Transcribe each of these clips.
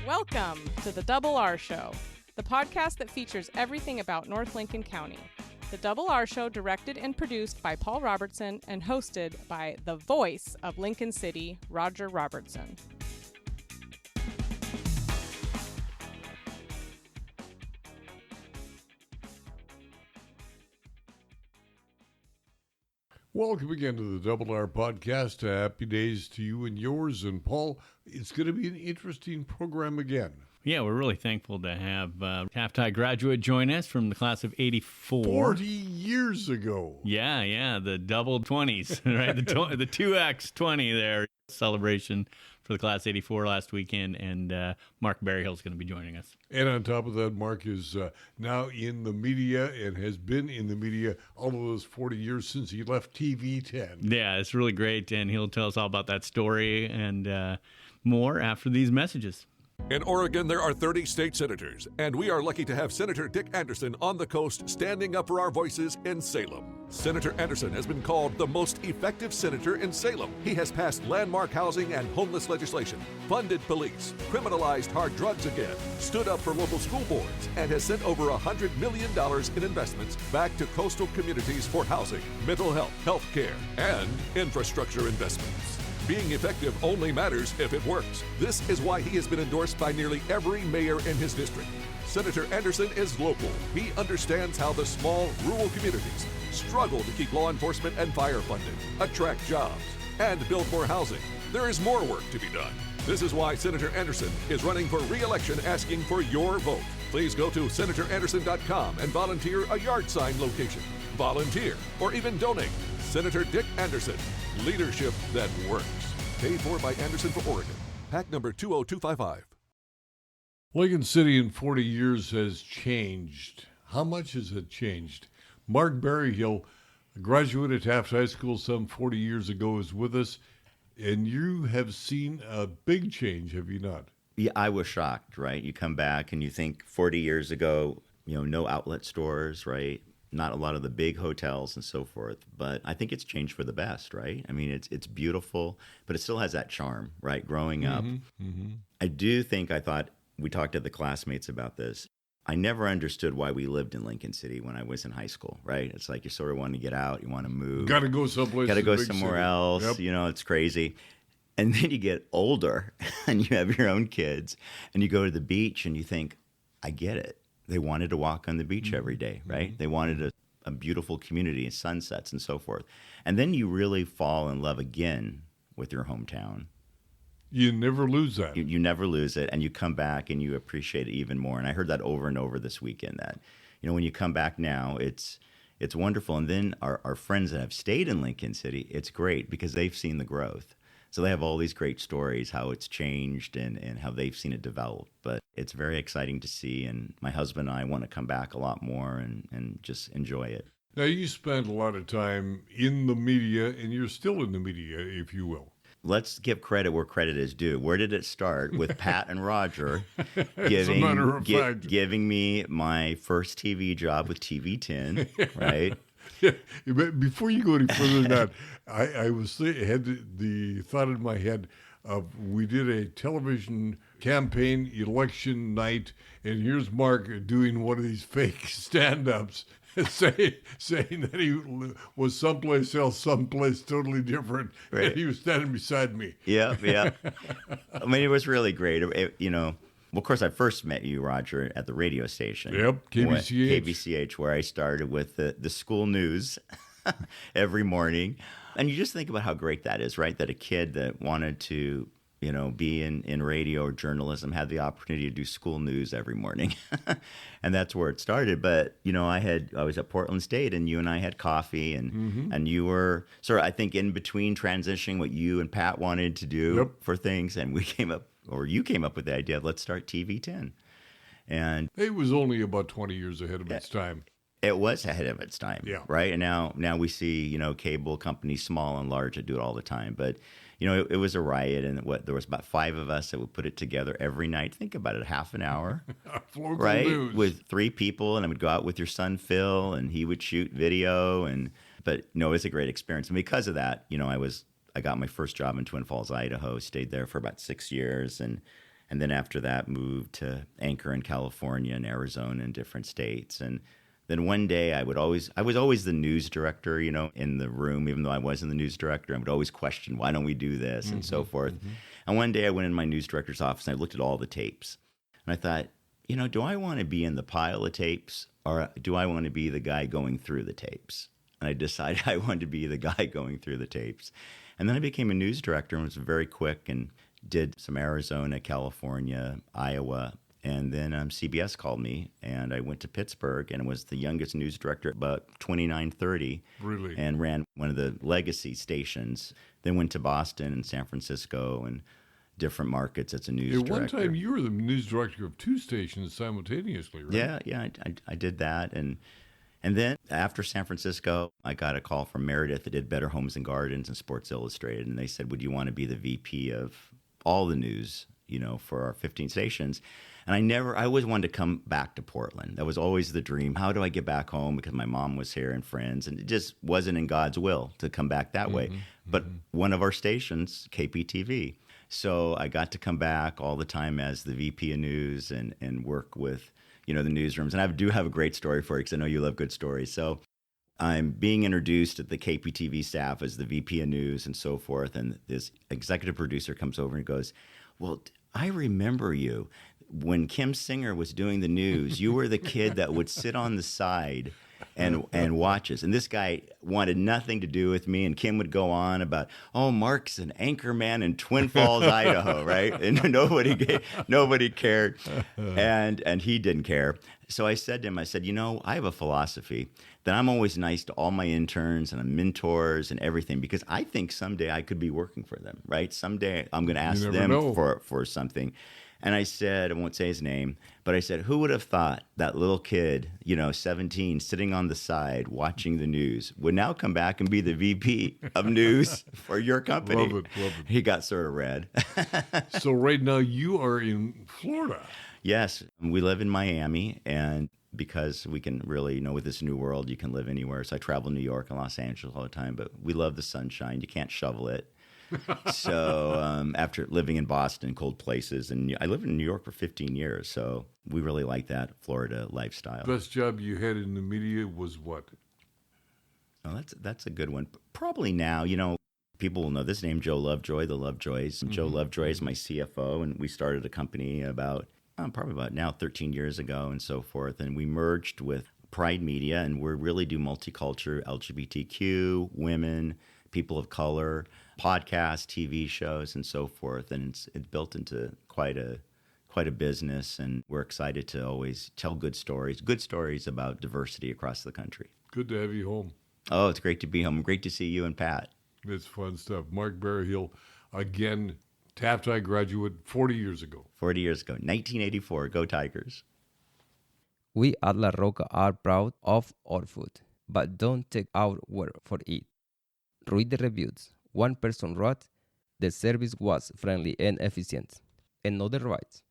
Welcome to the Double R Show, the podcast that features everything about North Lincoln County. The Double R Show, directed and produced by Paul Robertson and hosted by the voice of Lincoln City, Roger Robertson. Welcome again to the Double R Podcast. Happy days to you and yours. And Paul, it's going to be an interesting program again. Yeah, we're really thankful to have half-time graduate join us from the class of 84. 40 years ago. Yeah, the double 20s, right? The 2X20 there. Celebration for the class 84 last weekend, and Mark Berryhill's going to be joining us. And on top of that, Mark is now in the media and has been in the media all of those 40 years since he left TV 10. Yeah, it's really great, and he'll tell us all about that story and more after these messages. In Oregon, there are 30 state senators, and we are lucky to have Senator Dick Anderson on the coast standing up for our voices in Salem. Senator Anderson has been called the most effective senator in Salem. He has passed landmark housing and homeless legislation, funded police, criminalized hard drugs again, stood up for local school boards, and has sent over $100 million in investments back to coastal communities for housing, mental health, health care, and infrastructure investments. Being effective only matters if it works. This is why he has been endorsed by nearly every mayor in his district. Senator Anderson is local. He understands how the small, rural communities struggle to keep law enforcement and fire funded, attract jobs, and build more housing. There is more work to be done. This is why Senator Anderson is running for re-election, asking for your vote. Please go to senatoranderson.com and volunteer a yard sign location. Volunteer or even donate. Senator Dick Anderson. Leadership that works. Paid for by Anderson for Oregon. PAC number 20255. Lincoln City in 40 years has changed. How much has it changed? Mark Berryhill, a graduate at Taft High School some 40 years ago, is with us. And you have seen a big change, have you not? Yeah, I was shocked, right? You come back and you think 40 years ago, no outlet stores, right? Not a lot of the big hotels and so forth, but I think it's changed for the best, right? I mean, it's beautiful, but it still has that charm, right? Growing up. I do think I thought, we talked to the classmates about this, I never understood why we lived in Lincoln City when I was in high school, right? It's like you sort of want to get out, you want to move. Got to go someplace. Got to go somewhere else, it's crazy. And then you get older and you have your own kids and you go to the beach and you think, I get it. They wanted to walk on the beach every day, right? They wanted a beautiful community and sunsets and so forth. And then you really fall in love again with your hometown. You never lose that. You never lose it, and you come back and you appreciate it even more. And I heard that over and over this weekend, that, when you come back now, it's wonderful. And then our friends that have stayed in Lincoln City, it's great because they've seen the growth. So they have all these great stories, how it's changed and how they've seen it develop. But it's very exciting to see, and my husband and I want to come back a lot more and just enjoy it. Now, you spent a lot of time in the media, and you're still in the media, if you will. Let's give credit where credit is due. Where did it start? With Pat and Roger giving me my first TV job with TV 10, right? Yeah, but before you go any further than that, I had the thought in my head of, we did a television campaign election night, and here's Mark doing one of these fake stand-ups, saying that he was someplace else, someplace totally different, right. And he was standing beside me. Yeah. I mean, it was really great. Well, of course, I first met you, Roger, at the radio station. Yep, KBCH. KBCH, where I started with the school news every morning. And you just think about how great that is, right? That a kid that wanted to, be in radio or journalism had the opportunity to do school news every morning. And that's where it started. But, I was at Portland State, and you and I had coffee, and you were sort of, I think, in between transitioning what you and Pat wanted to do for things. And you came up with the idea of, let's start TV 10. And it was only about 20 years ahead of its time. It was ahead of its time, yeah. Right? And now we see, cable companies, small and large, that do it all the time. But, it was a riot, and there was about 5 of us that would put it together every night. Think about it, half an hour, right? News. With 3 people, and I would go out with your son, Phil, and he would shoot video. But it was a great experience. And because of that, I got my first job in Twin Falls, Idaho, stayed there for about 6 years, and And then after that, moved to anchor in California and Arizona and different states. And then one day I was always the news director, in the room, even though I wasn't the news director. I would always question, why don't we do this and so forth. And one day I went in my news director's office and I looked at all the tapes. And I thought, do I want to be in the pile of tapes or do I want to be the guy going through the tapes? And I decided I wanted to be the guy going through the tapes. And then I became a news director and was very quick and did some Arizona, California, Iowa. And then CBS called me, and I went to Pittsburgh and was the youngest news director, about 29, 30. Really? And ran one of the legacy stations. Then went to Boston and San Francisco and different markets as a news director. At one time, you were the news director of 2 stations simultaneously, right? Yeah, I did that. And then after San Francisco, I got a call from Meredith that did Better Homes and Gardens and Sports Illustrated, and they said, would you want to be the VP of all the news, for our 15 stations? And I always wanted to come back to Portland. That was always the dream. How do I get back home? Because my mom was here and friends, and it just wasn't in God's will to come back that way. But one of our stations, KPTV. So I got to come back all the time as the VP of News and work with, the newsrooms. And I do have a great story for you because I know you love good stories. So I'm being introduced at the KPTV staff as the VP of News and so forth. And this executive producer comes over and goes, well, I remember you. When Kim Singer was doing the news, you were the kid that would sit on the side and watch us. And this guy wanted nothing to do with me. And Kim would go on about, Mark's an anchor man in Twin Falls, Idaho, right? And nobody cared. And he didn't care. So I said to him, I have a philosophy that I'm always nice to all my interns and mentors and everything because I think someday I could be working for them, right? Someday I'm going to ask them for something. And I said, I won't say his name, but I said, who would have thought that little kid, 17, sitting on the side watching the news would now come back and be the VP of news for your company? Love it. He got sort of red. So right now you are in Florida. Yes, we live in Miami, and because we can really, with this new world, you can live anywhere. So I travel New York and Los Angeles all the time, but we love the sunshine. You can't shovel it. So after living in Boston, cold places, and I lived in New York for 15 years, so we really like that Florida lifestyle. Best job you had in the media was what? Oh, that's a good one. Probably now, people will know this name, Joe Lovejoy, the Lovejoys. Joe Lovejoy is my CFO, and we started a company probably about now 13 years ago and so forth, and we merged with Pride Media, and we really do multicultural, LGBTQ, women, people of color, podcasts, TV shows, and so forth. And it's built into quite a business, and we're excited to always tell good stories about diversity across the country. Good to have you home. Oh, it's great to be home. Great to see you and Pat. It's fun stuff. Mark Berryhill, again, Taft High graduate 40 years ago. 1984. Go Tigers. We at La Roca are proud of our food, but don't take our word for it. Read the reviews. One person wrote, the service was friendly and efficient. Another writes,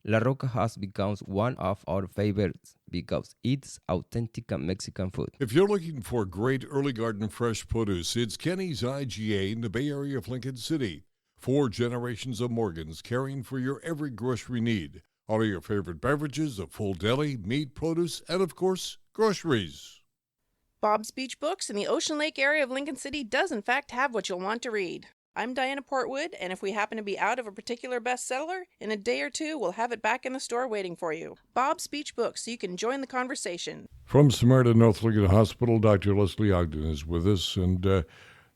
La Roca has become one of our favorites because it's authentic Mexican food. If you're looking for great early garden fresh produce, it's Kenny's IGA in the Bay Area of Lincoln City. 4 generations of Morgans caring for your every grocery need. All of your favorite beverages, a full deli, meat, produce, and of course, groceries. Bob's Beach Books in the Ocean Lake area of Lincoln City does in fact have what you'll want to read. I'm Diana Portwood, and if we happen to be out of a particular bestseller, in a day or two we'll have it back in the store waiting for you. Bob's Beach Books, so you can join the conversation. From Samaritan North Lincoln Hospital, Dr. Leslie Ogden is with us, and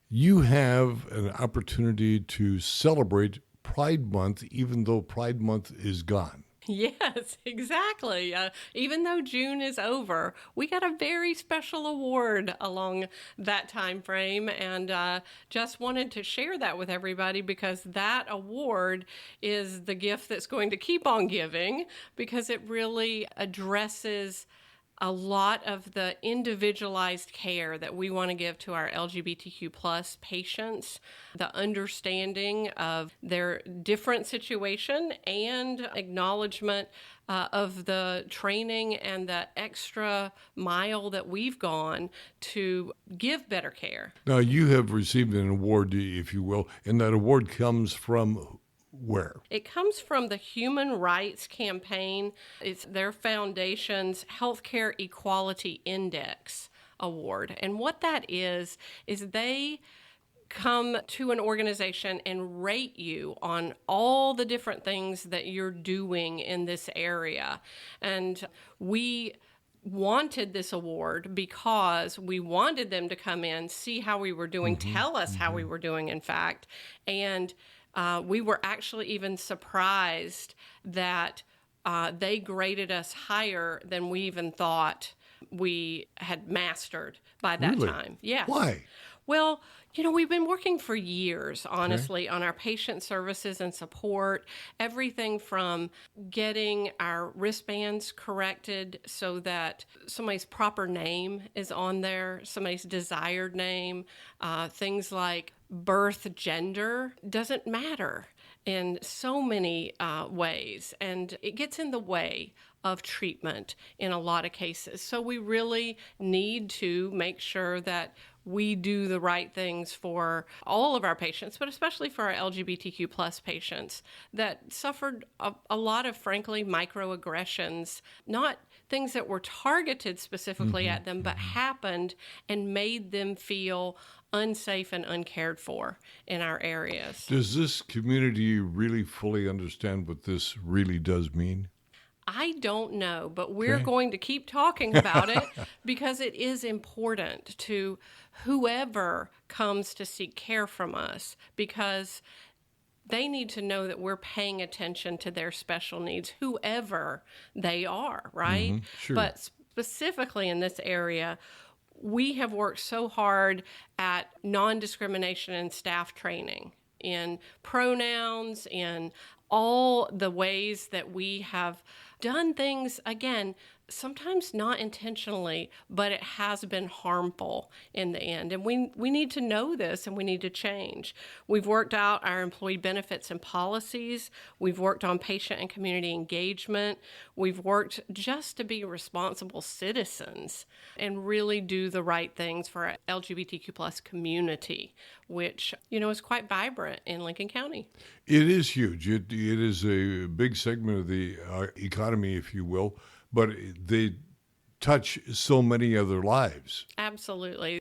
you have an opportunity to celebrate Pride Month, even though Pride Month is gone. Yes, exactly. Even though June is over, we got a very special award along that time frame, and just wanted to share that with everybody because that award is the gift that's going to keep on giving because it really addresses a lot of the individualized care that we want to give to our LGBTQ plus patients, the understanding of their different situation and acknowledgement of the training and the extra mile that we've gone to give better care. Now, you have received an award, if you will, and that award comes from where? It comes from the Human Rights Campaign. It's their foundation's Healthcare Equality Index Award. And what that is they come to an organization and rate you on all the different things that you're doing in this area. And we wanted this award because we wanted them to come in, see how we were doing, tell us how we were doing, in fact. And we were actually even surprised that they graded us higher than we even thought we had mastered by that time. Yes. Why? Well, we've been working for years, honestly, on our patient services and support, everything from getting our wristbands corrected so that somebody's proper name is on there, somebody's desired name, things like birth gender doesn't matter in so many ways, and it gets in the way of treatment in a lot of cases. So we really need to make sure that we do the right things for all of our patients, but especially for our LGBTQ plus patients that suffered a lot of, frankly, microaggressions, not things that were targeted specifically at them, but happened and made them feel unsafe and uncared for in our areas. Does this community really fully understand what this really does mean? I don't know, but we're going to keep talking about it because it is important to whoever comes to seek care from us, because they need to know that we're paying attention to their special needs, whoever they are, right? Sure. But specifically in this area, we have worked so hard at non-discrimination and staff training in pronouns, in all the ways that we have done things, again, sometimes not intentionally, but it has been harmful in the end. And we need to know this, and we need to change. We've worked out our employee benefits and policies. We've worked on patient and community engagement. We've worked just to be responsible citizens and really do the right things for our LGBTQ plus community, which, is quite vibrant in Lincoln County. It is huge. It is a big segment of the economy, if you will, but they touch so many other lives. Absolutely.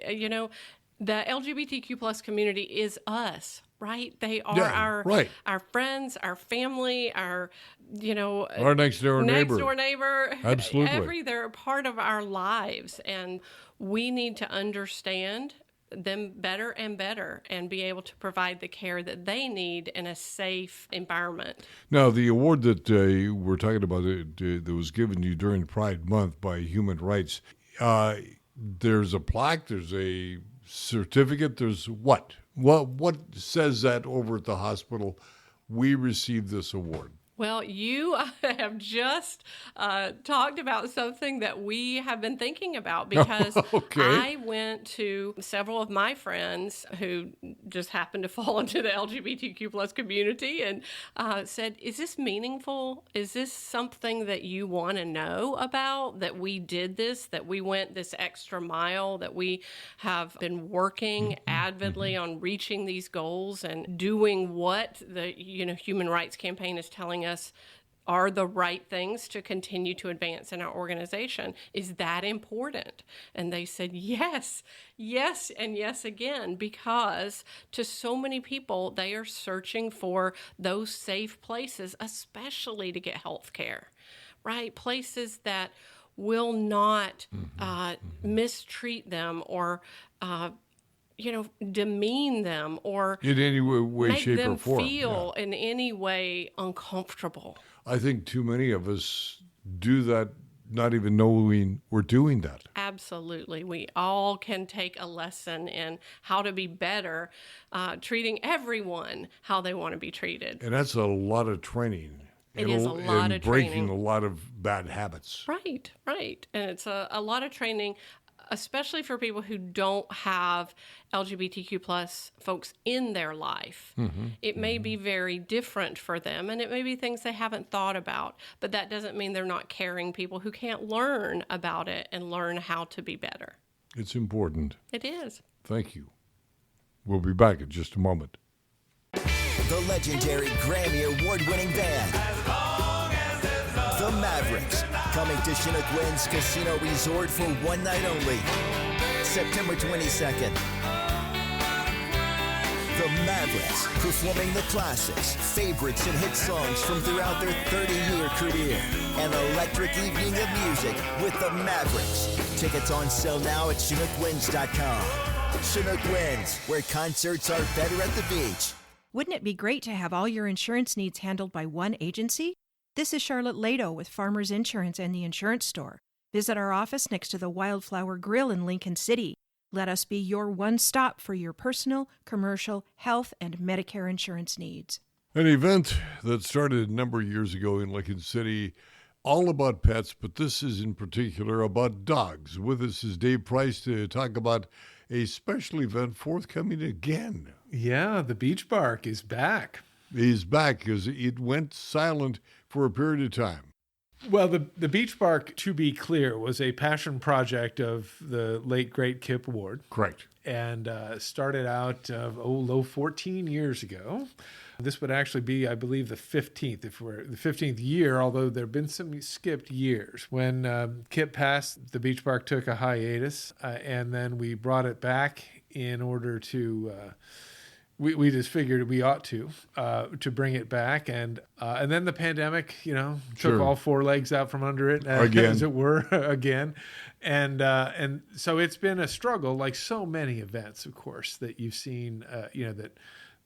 The LGBTQ plus community is us, right? They are our friends, our family, our next door neighbor. Absolutely. They're a part of our lives, and we need to understand them better and better and be able to provide the care that they need in a safe environment. Now, the award that we're talking about that was given you during Pride Month by Human Rights, there's a plaque, there's a certificate, there's what? What says that over at the hospital, we received this award? Well, you have just talked about something that we have been thinking about, because I went to several of my friends who just happened to fall into the LGBTQ plus community and said, is this meaningful? Is this something that you want to know about, that we did this, that we went this extra mile, that we have been working avidly on reaching these goals and doing what the Human Rights Campaign is telling us are the right things to continue to advance in our organization? Is that important? And they said, yes, and yes again, because to so many people, they are searching for those safe places, especially to get health care, right? Places that will not mistreat them or demean them or in any way, make shape, them or form. feel in any way uncomfortable. I think too many of us do that, not even knowing we're doing that. Absolutely. We all can take a lesson in how to be better, treating everyone how they want to be treated. And that's a lot of training. It is a lot of breaking training. a lot of bad habits. Right. And it's a lot of training, especially for people who don't have LGBTQ plus folks in their life. It may be very different for them, and it may be things they haven't thought about, but that doesn't mean they're not caring people who can't learn about it and learn how to be better. It's important. It is. Thank you. We'll be back in just a moment. The legendary Grammy Award-winning band, the Mavericks, coming to Chinook Winds Casino Resort for one night only, September 22nd. The Mavericks, performing the classics, favorites, and hit songs from throughout their 30-year career. An electric evening of music with the Mavericks. Tickets on sale now at ChinookWinds.com. Chinook Winds, where concerts are better at the beach. Wouldn't it be great to have all your insurance needs handled by one agency? This is Charlotte Lado with Farmers Insurance and the Insurance Store. Visit our office next to the Wildflower Grill in Lincoln City. Let us be your one stop for your personal, commercial, health, and Medicare insurance needs. An event that started a number of years ago in Lincoln City, all about pets, but this is in particular about dogs. With us is Dave Price to talk about a special event forthcoming again. Yeah, the Beach Bark is back. He's back because it went silent for a period of time. Well, the Beach Bark, to be clear, was a passion project of the late, great Kip Ward. Correct. And started out, 14 years ago. This would actually be, I believe, the 15th, if we're the 15th year, although there have been some skipped years. When Kip passed, the Beach Bark took a hiatus, and then we brought it back in order to... We just figured we ought to bring it back, and then the pandemic, took all four legs out from under it, as it were, again, and so it's been a struggle, like so many events, of course, that you've seen,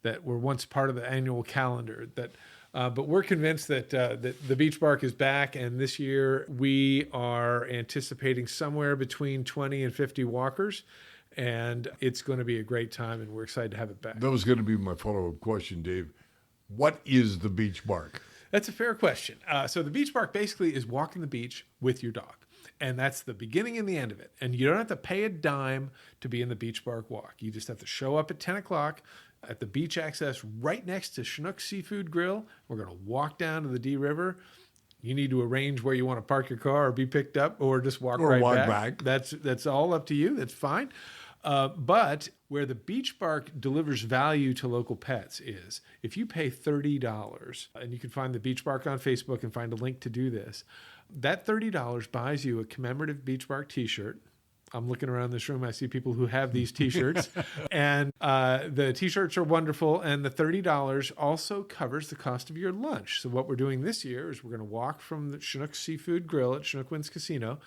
that were once part of the annual calendar. But we're convinced that the Beach Bark is back, and this year we are anticipating somewhere between 20 and 50 walkers. And it's going to be a great time, and we're excited to have it back. That was going to be my follow-up question, Dave. What is the Beach Bark? That's a fair question. So the Beach Bark basically is walking the beach with your dog. And that's the beginning and the end of it. And you don't have to pay a dime to be in the Beach Bark walk. You just have to show up at 10 o'clock at the beach access right next to Chinook Seafood Grill. We're going to walk down to the D River. You need to arrange where you want to park your car or be picked up, or just walk back. That's all up to you. That's fine. But where the Beach Bark delivers value to local pets is if you pay $30, and you can find the Beach Bark on Facebook and find a link to do this, that $30 buys you a commemorative Beach Bark t-shirt. I'm looking around this room. I see people who have these t-shirts, and the t-shirts are wonderful. And the $30 also covers the cost of your lunch. So what we're doing this year is we're going to walk from the Chinook Seafood Grill at Chinook Winds Casino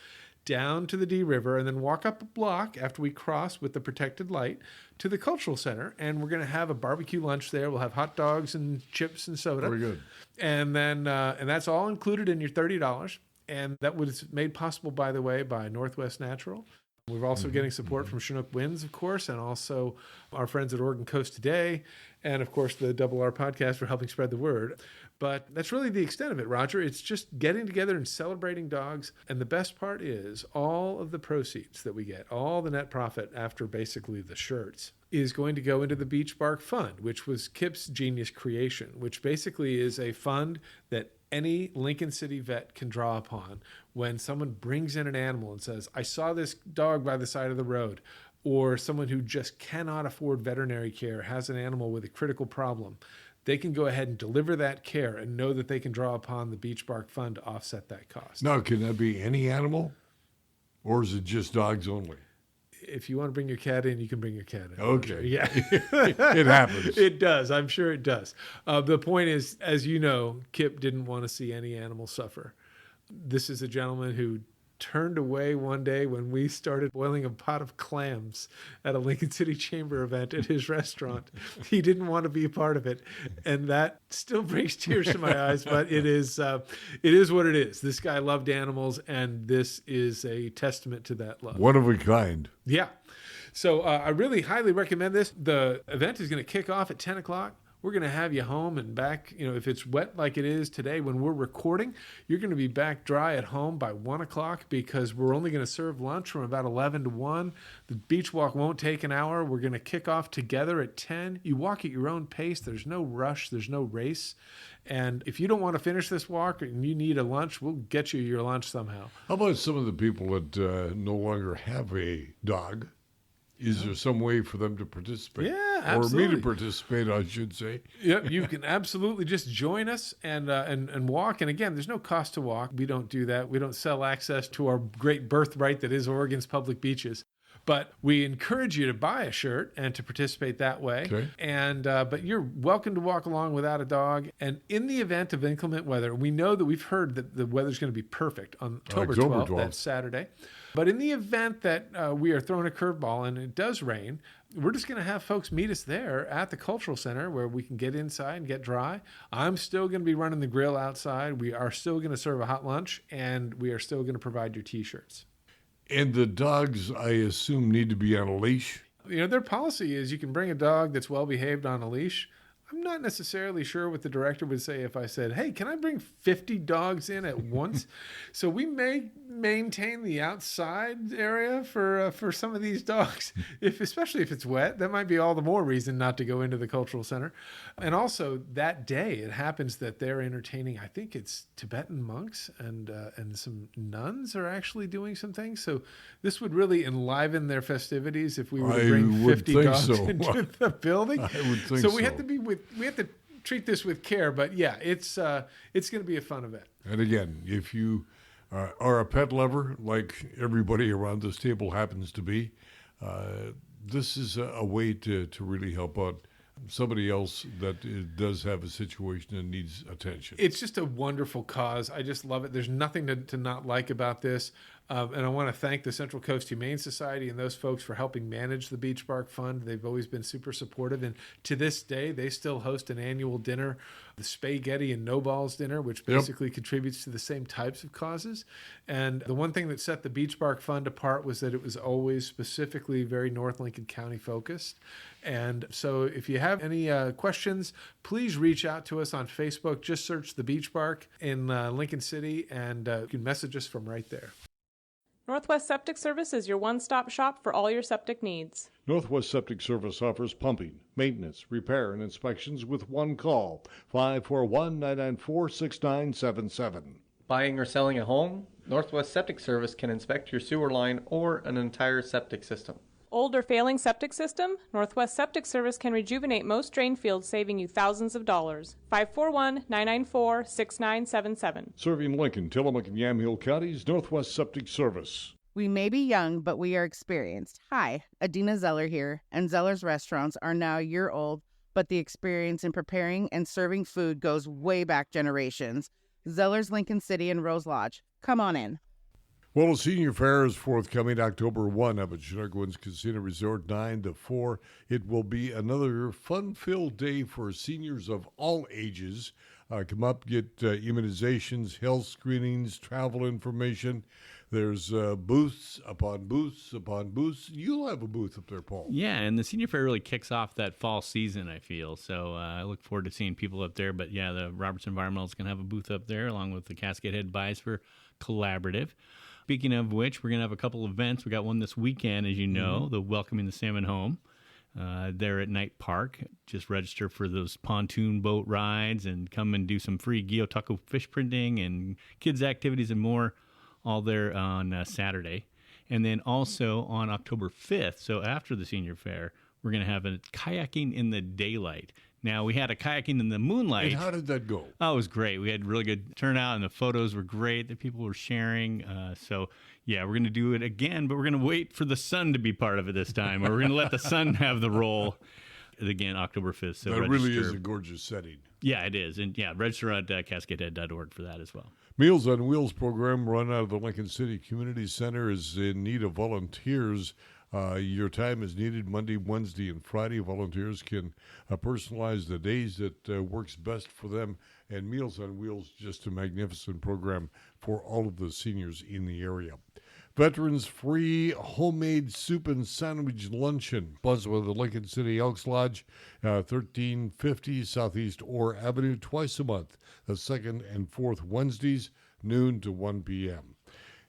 down to the D River, and then walk up a block after we cross with the protected light to the Cultural Center. And we're going to have a barbecue lunch there. We'll have hot dogs and chips and soda. Very good. And then and that's all included in your $30. And that was made possible, by the way, by Northwest Natural. We're also getting support from Chinook Winds, of course, and also our friends at Oregon Coast Today, and, of course, the Double R podcast for helping spread the word. But that's really the extent of it, Roger. It's just getting together and celebrating dogs. And the best part is all of the proceeds that we get, all the net profit after basically the shirts, is going to go into the Beach Bark Fund, which was Kip's genius creation, which basically is a fund that any Lincoln City vet can draw upon when someone brings in an animal and says, I saw this dog by the side of the road, or someone who just cannot afford veterinary care, has an animal with a critical problem. They can go ahead and deliver that care and know that they can draw upon the Beach Bark Fund to offset that cost. Now, can that be any animal, or is it just dogs only? If you want to bring your cat in, you can bring your cat in. Okay. Yeah. It happens. It does. I'm sure it does. The point is, as you know, Kip didn't want to see any animal suffer. This is a gentleman who turned away one day when we started boiling a pot of clams at a Lincoln City Chamber event at his restaurant. He didn't want to be a part of it. And that still brings tears to my eyes, but it is what it is. This guy loved animals, and this is a testament to that love. One of a kind. Yeah. So I really highly recommend this. The event is going to kick off at 10 o'clock. We're going to have you home and back. If it's wet like it is today when we're recording, you're going to be back dry at home by 1 o'clock, because we're only going to serve lunch from about 11 to 1. The beach walk won't take an hour. We're going to kick off together at 10. You walk at your own pace. There's no rush. There's no race. And if you don't want to finish this walk and you need a lunch, we'll get you your lunch somehow. How about some of the people that no longer have a dog? Is there some way for them to participate? Yeah, absolutely. Or me to participate, I should say. Yeah, you can absolutely just join us and walk. And again, there's no cost to walk. We don't do that. We don't sell access to our great birthright that is Oregon's public beaches. But we encourage you to buy a shirt and to participate that way. Okay. And but you're welcome to walk along without a dog. And in the event of inclement weather, we know that we've heard that the weather's going to be perfect on October 12th, that's Saturday. But in the event that we are throwing a curveball and it does rain, we're just going to have folks meet us there at the Cultural Center where we can get inside and get dry. I'm still going to be running the grill outside. We are still going to serve a hot lunch, and we are still going to provide your T-shirts. And the dogs, I assume, need to be on a leash? You know, their policy is you can bring a dog that's well-behaved on a leash. I'm not necessarily sure what the director would say if I said, hey, can I bring 50 dogs in at once? So we may maintain the outside area for some of these dogs, especially if it's wet. That might be all the more reason not to go into the Cultural Center. And also that day, it happens that they're entertaining, I think it's Tibetan monks and some nuns are actually doing some things. So this would really enliven their festivities if we were to bring 50 dogs into the building. I would think so. We have to treat this with care, but yeah, it's going to be a fun event. And again, if you are a pet lover, like everybody around this table happens to be, this is a way to really help out somebody else that does have a situation and needs attention. It's just a wonderful cause. I just love it. There's nothing to not like about this. And I want to thank the Central Coast Humane Society and those folks for helping manage the Beach Bark Fund. They've always been super supportive. And to this day, they still host an annual dinner, the Spaghetti and No Balls dinner, which basically contributes to the same types of causes. And the one thing that set the Beach Bark Fund apart was that it was always specifically very North Lincoln County focused. And so if you have any questions, please reach out to us on Facebook. Just search the Beach Bark in Lincoln City, and you can message us from right there. Northwest Septic Service is your one-stop shop for all your septic needs. Northwest Septic Service offers pumping, maintenance, repair, and inspections with one call, 541-994-6977. Buying or selling a home? Northwest Septic Service can inspect your sewer line or an entire septic system. Old or failing septic system? Northwest Septic Service can rejuvenate most drain fields, saving you thousands of dollars. 541-994-6977. Serving Lincoln, Tillamook, and Yamhill counties, Northwest Septic Service. We may be young, but we are experienced. Hi, Adina Zeller here, and Zeller's restaurants are now a year old, but the experience in preparing and serving food goes way back generations. Zeller's Lincoln City and Rose Lodge. Come on in. Well, the senior fair is forthcoming October 1 up at Chinook Winds Casino Resort, 9 to 4. It will be another fun-filled day for seniors of all ages. Come up, get immunizations, health screenings, travel information. There's booths upon booths upon booths. You'll have a booth up there, Paul. Yeah, and the senior fair really kicks off that fall season, I feel. So I look forward to seeing people up there. But yeah, the Robertson Environmental is going to have a booth up there along with the Cascade Head Biosphère Collaborative. Speaking of which, we're going to have a couple events. We got one this weekend, as you know, the Welcoming the Salmon Home there at Knight Park. Just register for those pontoon boat rides and come and do some free Geotaco fish printing and kids' activities and more, all there on Saturday. And then also on October 5th, so after the senior fair, we're going to have a kayaking in the daylight. Now, we had a kayaking in the moonlight. And how did that go? Oh, it was great. We had really good turnout, and the photos were great that people were sharing. So, yeah, we're going to do it again, but we're going to wait for the sun to be part of it this time, or we're going to let the sun have the role. Again, October 5th. So that really is a gorgeous setting. Yeah, it is. And, yeah, register at cascadehead.org for that as well. Meals on Wheels program run out of the Lincoln City Community Center is in need of volunteers. Your time is needed Monday, Wednesday, and Friday. Volunteers can personalize the days that works best for them. And Meals on Wheels, just a magnificent program for all of the seniors in the area. Veterans free homemade soup and sandwich luncheon. Plus with the Lincoln City Elks Lodge, 1350 Southeast Orr Avenue, twice a month, the second and fourth Wednesdays, noon to 1 p.m.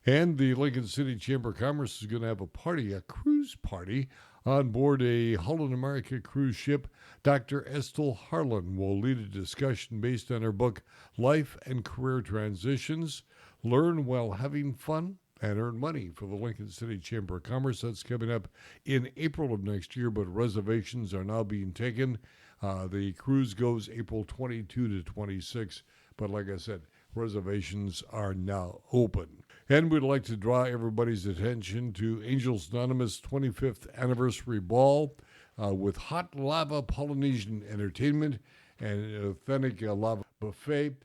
And the Lincoln City Chamber of Commerce is going to have a party, a cruise party, on board a Holland America cruise ship. Dr. Estelle Harlan will lead a discussion based on her book, Life and Career Transitions, Learn While Having Fun. and earn money for the Lincoln City Chamber of Commerce. That's coming up in April of next year, but reservations are now being taken. The cruise goes April 22 to 26, but like I said, reservations are now open. And we'd like to draw everybody's attention to Angels Anonymous 25th Anniversary Ball with hot lava Polynesian entertainment and an authentic lava buffet.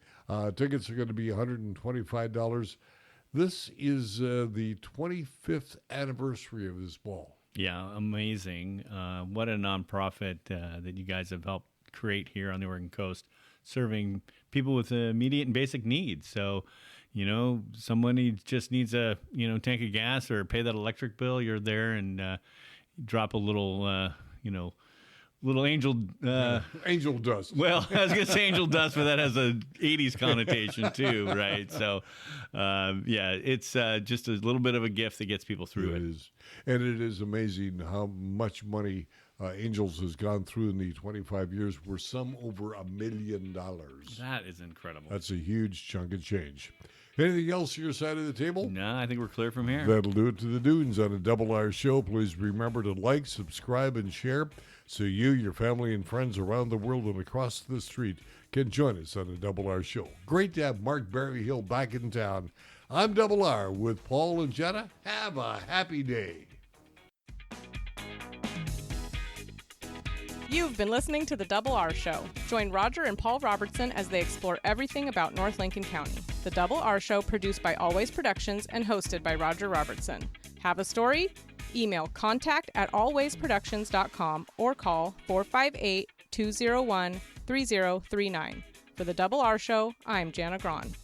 Tickets are going to be $125. This is the 25th anniversary of this ball. Yeah, amazing. What a nonprofit that you guys have helped create here on the Oregon coast, serving people with immediate and basic needs. So, someone just needs a, tank of gas or pay that electric bill. You're there and drop a little, little angel dust. Well, I was going to say angel dust, but that has a 80s connotation too, right? So, it's just a little bit of a gift that gets people through it. It is. And it is amazing how much money Angels has gone through in the 25 years. We're some over $1 million. That is incredible. That's a huge chunk of change. Anything else your side of the table? No, I think we're clear from here. That'll do it to the Dunes on a Double R show. Please remember to like, subscribe, and share so you, your family, and friends around the world and across the street can join us on a Double R show. Great to have Mark Berryhill back in town. I'm Double R with Paul and Jenna. Have a happy day. You've been listening to The Double R Show. Join Roger and Paul Robertson as they explore everything about North Lincoln County. The Double R Show, produced by Always Productions and hosted by Roger Robertson. Have a story? Email contact@alwaysproductions.com or call 458-201-3039. For The Double R Show, I'm Jana Grahn.